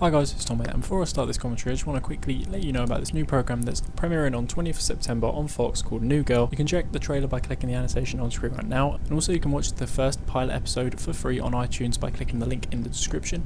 Hi guys, it's Tom here, and before I start this commentary I just want to quickly let you know about this new program that's premiering on 20th of September on Fox called New Girl. You can check the trailer by clicking the annotation on screen right now, and also you can watch the first pilot episode for free on iTunes by clicking the link in the description.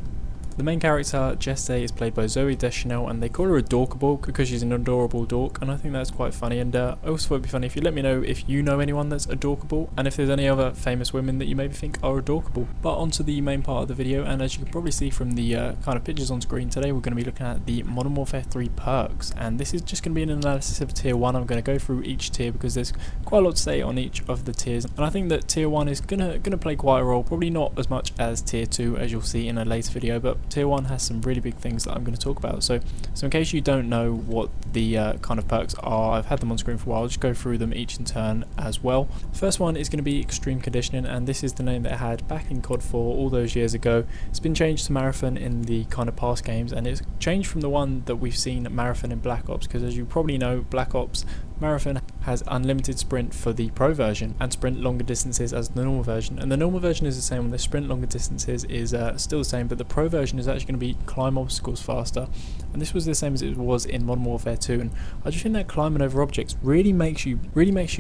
The main character, Jesse, is played by Zoe Deschanel, and they call her Adorkable because she's an adorable dork, and I think that's quite funny. And I also thought it'd be funny if you let me know if you know anyone that's adorkable, and if there's any other famous women that you maybe think are adorkable. But onto the main part of the video, and as you can probably see from the kind of pictures on screen today, we're going to be looking at the Modern Warfare 3 perks, and this is just going to be an analysis of tier 1. I'm going to go through each tier because there's quite a lot to say on each of the tiers, and I think that tier 1 is gonna play quite a role, probably not as much as tier 2 as you'll see in a later video, but tier 1 has some really big things that I'm going to talk about. So in case you don't know what the kind of perks are, I've had them on screen for a while. I'll just go through them each in turn as well. The first one is going to be Extreme Conditioning, and this is the name that it had back in COD 4 all those years ago. It's been changed to Marathon in the kind of past games, and it's changed from the one that we've seen at Marathon in Black Ops, because as you probably know, Black Ops Marathon has unlimited sprint for the pro version and sprint longer distances as the normal version, and the normal version is the same. The sprint longer distances is still the same, but the pro version is actually going to be climb obstacles faster, and this was the same as it was in Modern Warfare 2. And I just think that climbing over objects really makes you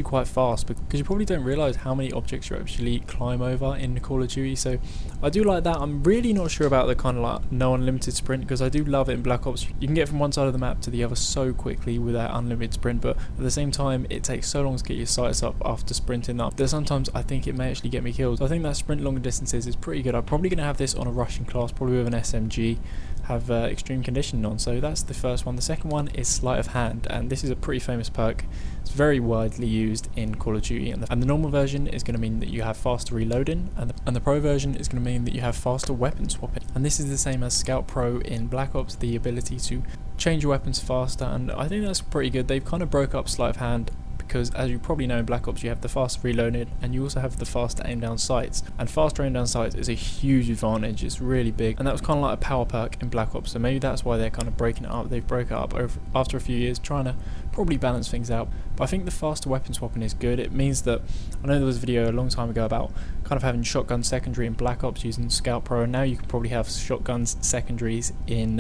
quite fast, because you probably don't realise how many objects you actually climb over in Call of Duty. So I do like that. I'm really not sure about the kind of like no unlimited sprint, because I do love it in Black Ops. You can get from one side of the map to the other so quickly with that unlimited sprint, but at the same time it takes so long to get your sights up after sprinting up that sometimes I think it may actually get me killed. So I think that sprint longer distances is pretty good. I'm probably going to have this on a Russian class, probably with an SMG, have Extreme Conditioning on. So that's the first one. The second one is Sleight of Hand, and this is a pretty famous perk. It's very widely used in Call of Duty, and the normal version is going to mean that you have faster reloading, and the pro version is going to mean that you have faster weapon swapping. And this is the same as Scout Pro in Black Ops, the ability to change your weapons faster, and I think that's pretty good. They've kind of broke up Sleight of Hand, because as you probably know, in Black Ops you have the faster reloaded and you also have the faster aim down sights, and faster aim down sights is a huge advantage. It's really big, and that was kind of like a power perk in Black Ops, so maybe that's why they're kind of breaking it up. They've broke it up after a few years, trying to probably balance things out. But I think the faster weapon swapping is good. It means that, I know there was a video a long time ago about kind of having shotgun secondary in Black Ops using Scout Pro, and now you can probably have shotguns secondaries in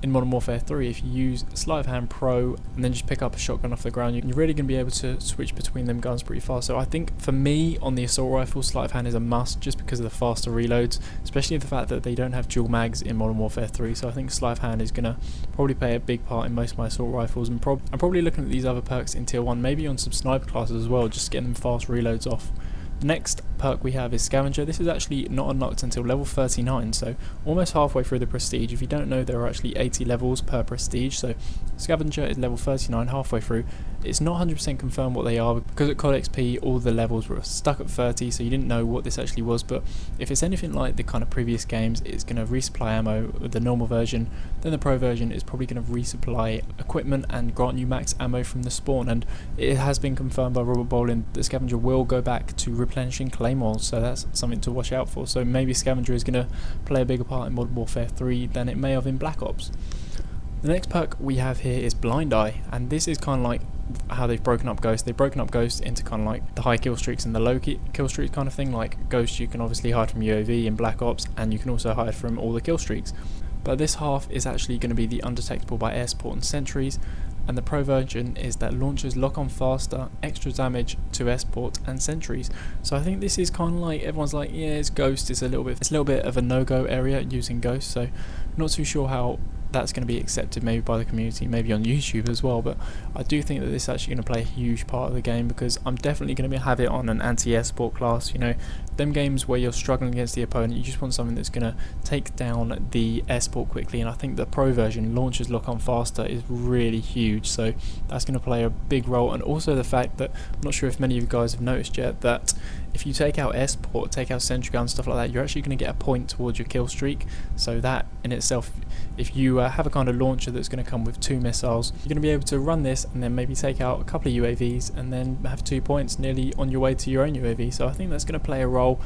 Modern Warfare 3 if you use Sleight of Hand Pro and then just pick up a shotgun off the ground. You're really going to be able to switch between them guns pretty fast. So I think for me on the assault rifle, Sleight of Hand is a must just because of the faster reloads, especially the fact that they don't have dual mags in Modern Warfare 3. So I think Sleight of Hand is going to probably play a big part in most of my assault rifles, and I'm probably looking at these other perks in tier 1, maybe on some sniper classes as well, just getting them fast reloads off. Next perk we have is Scavenger. This is actually not unlocked until level 39, so almost halfway through the prestige. If you don't know, there are actually 80 levels per prestige, so Scavenger is level 39, halfway through. It's not 100% confirmed what they are, because at COD XP all the levels were stuck at 30, so you didn't know what this actually was. But if it's anything like the kind of previous games, it's going to resupply ammo with the normal version. Then the pro version is probably going to resupply equipment and grant you max ammo from the spawn, and it has been confirmed by Robert Bolin that Scavenger will go back to replenishing Claymore, so that's something to watch out for. So maybe Scavenger is going to play a bigger part in Modern Warfare 3 than it may have in Black Ops. The next perk we have here is Blind Eye, and this is kind of like how they've broken up Ghost. They've broken up Ghost into kind of like the high kill streaks and the low kill streaks kind of thing. Like Ghost, you can obviously hide from UAV in Black Ops, and you can also hide from all the kill streaks. But this half is actually going to be the undetectable by air support and sentries, and the pro version is that launchers lock on faster, extra damage to air support and sentries. So I think this is kind of like, everyone's like, yeah, it's Ghost, it's a little bit of a no-go area using Ghost, so not too sure how that's going to be accepted maybe by the community, maybe on YouTube as well. But I do think that this is actually going to play a huge part of the game, because I'm definitely going to have it on an anti-air support class. You know, them games where you're struggling against the opponent, you just want something that's going to take down the air support quickly, and I think the pro version, launchers lock on faster, is really huge, so that's going to play a big role. And also the fact that, I'm not sure if many of you guys have noticed yet, that if you take out air support, take out sentry guns, stuff like that, you're actually going to get a point towards your kill streak. So that in itself, if you have a kind of launcher that's going to come with 2 missiles, you're going to be able to run this and then maybe take out a couple of UAVs and then have 2 points nearly on your way to your own UAV. So I think that's going to play a role.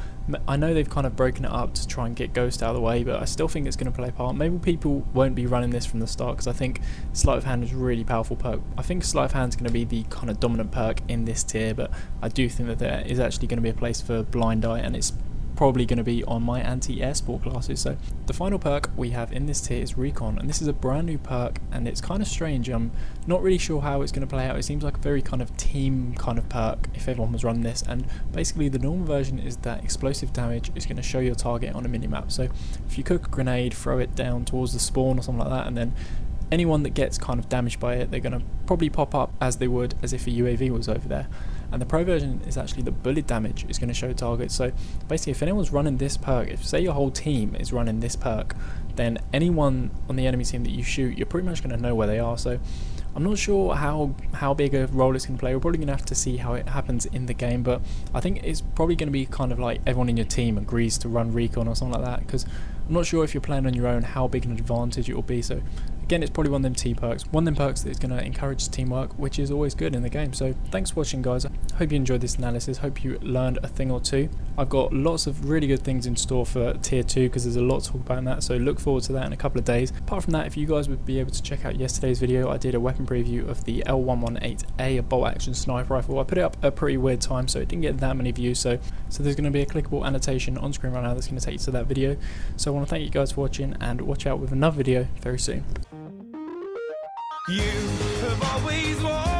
I know they've kind of broken it up to try and get Ghost out of the way, but I still think it's going to play a part. Maybe people won't be running this from the start, because I think Sleight of Hand is a really powerful perk. I think Sleight of Hand is going to be the kind of dominant perk in this tier, but I do think that there is actually going to be a place for Blind Eye, and it's probably going to be on my anti-air sport classes. So the final perk we have in this tier is Recon, and this is a brand new perk, and it's kind of strange. I'm not really sure how it's going to play out. It seems like a very kind of team kind of perk if everyone was running this, and basically the normal version is that explosive damage is going to show your target on a minimap. So if you cook a grenade, throw it down towards the spawn or something like that, and then anyone that gets kind of damaged by it, they're going to probably pop up as they would as if a UAV was over there. And the pro version is actually the bullet damage is going to show targets. So basically, if anyone's running this perk, if say your whole team is running this perk, then anyone on the enemy team that you shoot, you're pretty much going to know where they are. So I'm not sure how big a role it's going to play. We're probably going to have to see how it happens in the game, but I think it's probably going to be kind of like everyone in your team agrees to run Recon or something like that, because I'm not sure if you're playing on your own how big an advantage it will be. So again, it's probably one of them T perks, one of them perks that is going to encourage teamwork, which is always good in the game. So thanks for watching, guys. Hope you enjoyed this analysis, hope you learned a thing or two. I've got lots of really good things in store for tier 2 because there's a lot to talk about in that, so look forward to that in a couple of days. Apart from that, if you guys would be able to check out yesterday's video, I did a weapon preview of the L118A, a bolt action sniper rifle. I put it up at a pretty weird time, so it didn't get that many views, so there's going to be a clickable annotation on screen right now that's going to take you to that video. So I want to thank you guys for watching, and watch out with another video very soon. You have always wanted